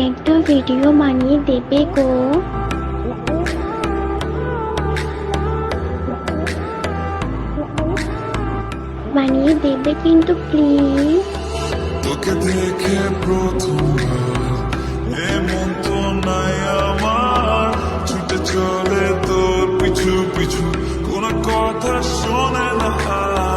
একটা ভিডিও বানিয়ে দেবে গো। বানিয়ে দেবে কিন্তু প্লিজ। তোকে দেখে প্রথমবার এমন তো নাই আমার, ছুটে চলে তোর পিছু পিছু, কোনো কথা শোনে না।